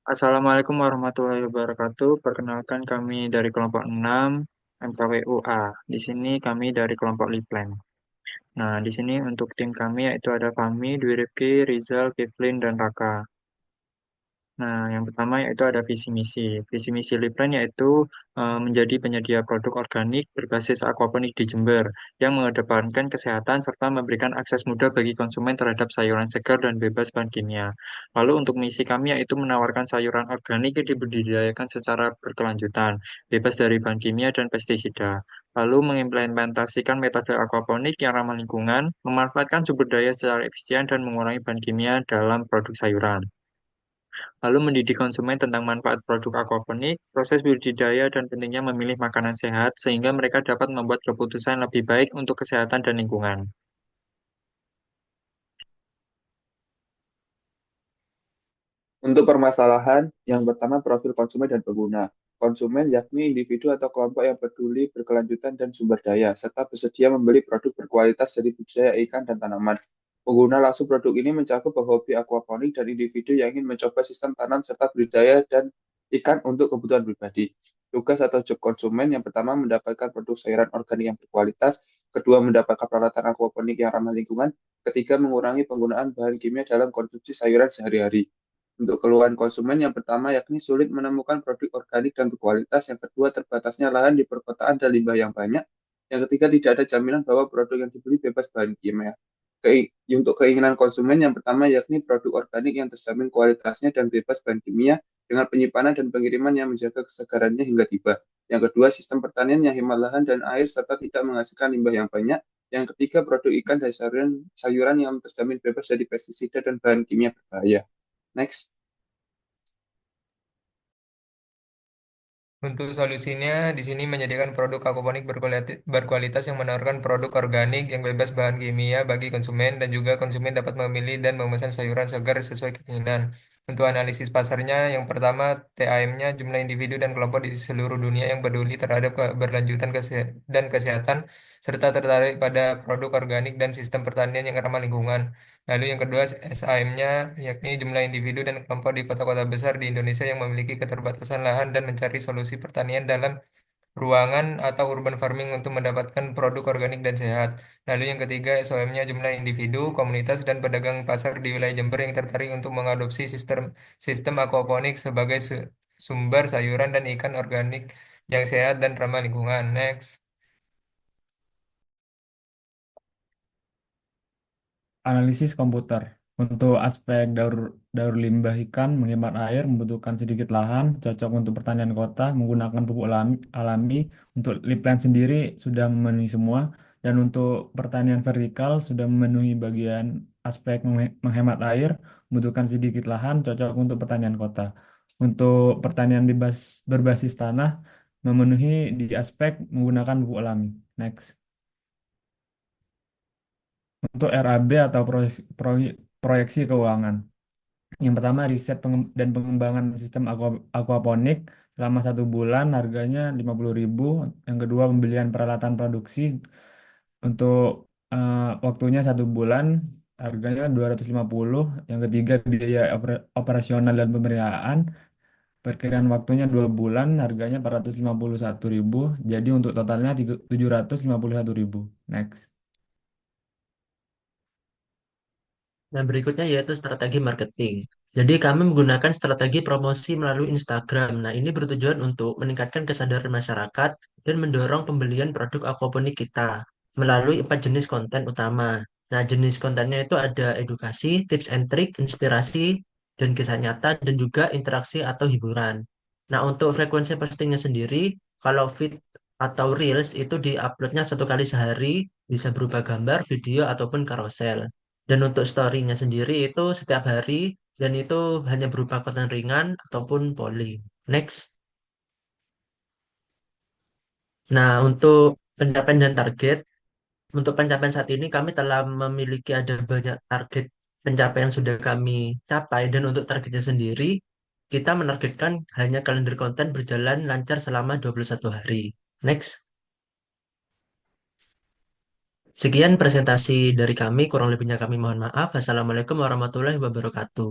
Assalamualaikum warahmatullahi wabarakatuh. Perkenalkan kami dari kelompok 6 MKWUA. Di sini kami dari kelompok Liplan. Nah, di sini untuk tim kami yaitu ada kami, Dwi Rifki, Rizal, Kiflin, dan Raka. Nah, yang pertama yaitu ada visi misi. Visi misi Lipran yaitu menjadi penyedia produk organik berbasis aquaponik di Jember yang mengedepankan kesehatan serta memberikan akses mudah bagi konsumen terhadap sayuran segar dan bebas bahan kimia. Lalu untuk misi kami yaitu menawarkan sayuran organik yang dibudidayakan secara berkelanjutan, bebas dari bahan kimia dan pestisida. Lalu mengimplementasikan metode aquaponik yang ramah lingkungan, memanfaatkan sumber daya secara efisien dan mengurangi bahan kimia dalam produk sayuran. Lalu mendidik konsumen tentang manfaat produk aquaponik, proses budidaya, dan pentingnya memilih makanan sehat sehingga mereka dapat membuat keputusan lebih baik untuk kesehatan dan lingkungan. Untuk permasalahan, yang pertama profil konsumen dan pengguna. Konsumen yakni individu atau kelompok yang peduli, berkelanjutan, dan sumber daya, serta bersedia membeli produk berkualitas dari budidaya ikan dan tanaman. Pengguna langsung produk ini mencakup hobi aquaponik dan individu yang ingin mencoba sistem tanam serta budidaya dan ikan untuk kebutuhan pribadi. Tugas atau job konsumen yang pertama mendapatkan produk sayuran organik yang berkualitas, kedua mendapatkan peralatan aquaponik yang ramah lingkungan, ketiga mengurangi penggunaan bahan kimia dalam konsumsi sayuran sehari-hari. Untuk keluhan konsumen yang pertama yakni sulit menemukan produk organik dan berkualitas, yang kedua terbatasnya lahan di perkotaan dan limbah yang banyak, yang ketiga tidak ada jaminan bahwa produk yang dibeli bebas bahan kimia. Untuk keinginan konsumen yang pertama yakni produk organik yang terjamin kualitasnya dan bebas bahan kimia dengan penyimpanan dan pengiriman yang menjaga kesegarannya hingga tiba. Yang kedua, sistem pertanian yang hemat lahan dan air serta tidak menghasilkan limbah yang banyak. Yang ketiga, produk ikan dan sayuran yang terjamin bebas dari pestisida dan bahan kimia berbahaya. Next. Untuk solusinya, di sini menyediakan produk aquaponik berkualitas yang menawarkan produk organik yang bebas bahan kimia bagi konsumen dan juga konsumen dapat memilih dan memesan sayuran segar sesuai keinginan. Untuk analisis pasarnya, yang pertama TAM-nya jumlah individu dan kelompok di seluruh dunia yang peduli terhadap keberlanjutan dan kesehatan serta tertarik pada produk organik dan sistem pertanian yang ramah lingkungan. Lalu yang kedua SAM-nya yakni jumlah individu dan kelompok di kota-kota besar di Indonesia yang memiliki keterbatasan lahan dan mencari solusi pertanian dalam ruangan atau urban farming untuk mendapatkan produk organik dan sehat. Lalu yang ketiga SOM-nya jumlah individu, komunitas dan pedagang pasar di wilayah Jember yang tertarik untuk mengadopsi sistem sistem aquaponik sebagai sumber sayuran dan ikan organik yang sehat dan ramah lingkungan. Next. Analisis komputer. Untuk aspek daur limbah ikan menghemat air membutuhkan sedikit lahan, cocok untuk pertanian kota, menggunakan pupuk alami. Untuk Lipland sendiri sudah memenuhi semua, dan untuk pertanian vertikal sudah memenuhi bagian aspek menghemat air, membutuhkan sedikit lahan, cocok untuk pertanian kota. Untuk pertanian berbasis tanah memenuhi di aspek menggunakan pupuk alami. Next. Untuk RAB atau proyeksi keuangan. Yang pertama, riset dan pengembangan sistem aquaponik selama 1 bulan harganya 50.000. Yang kedua, pembelian peralatan produksi untuk waktunya 1 bulan harganya 250. Yang ketiga, biaya operasional dan pemeliharaan perkiraan waktunya 2 bulan harganya 451.000. Jadi untuk totalnya 751.000. Next. Nah, berikutnya yaitu strategi marketing. Jadi kami menggunakan strategi promosi melalui Instagram. Nah, ini bertujuan untuk meningkatkan kesadaran masyarakat dan mendorong pembelian produk aquaponik kita melalui 4 jenis konten utama. Nah, jenis kontennya itu ada edukasi, tips and trick, inspirasi, dan kisah nyata, dan juga interaksi atau hiburan. Nah, untuk frekuensi postingnya sendiri, kalau feed atau reels itu diuploadnya 1 kali sehari, bisa berupa gambar, video, ataupun carousel. Dan untuk story-nya sendiri itu setiap hari dan itu hanya berupa konten ringan ataupun polling. Next. Nah, untuk pencapaian dan target, untuk pencapaian saat ini kami telah memiliki ada banyak target pencapaian yang sudah kami capai dan untuk targetnya sendiri kita menargetkan hanya kalender konten berjalan lancar selama 21 hari. Next. Sekian presentasi dari kami, kurang lebihnya kami mohon maaf. Assalamualaikum warahmatullahi wabarakatuh.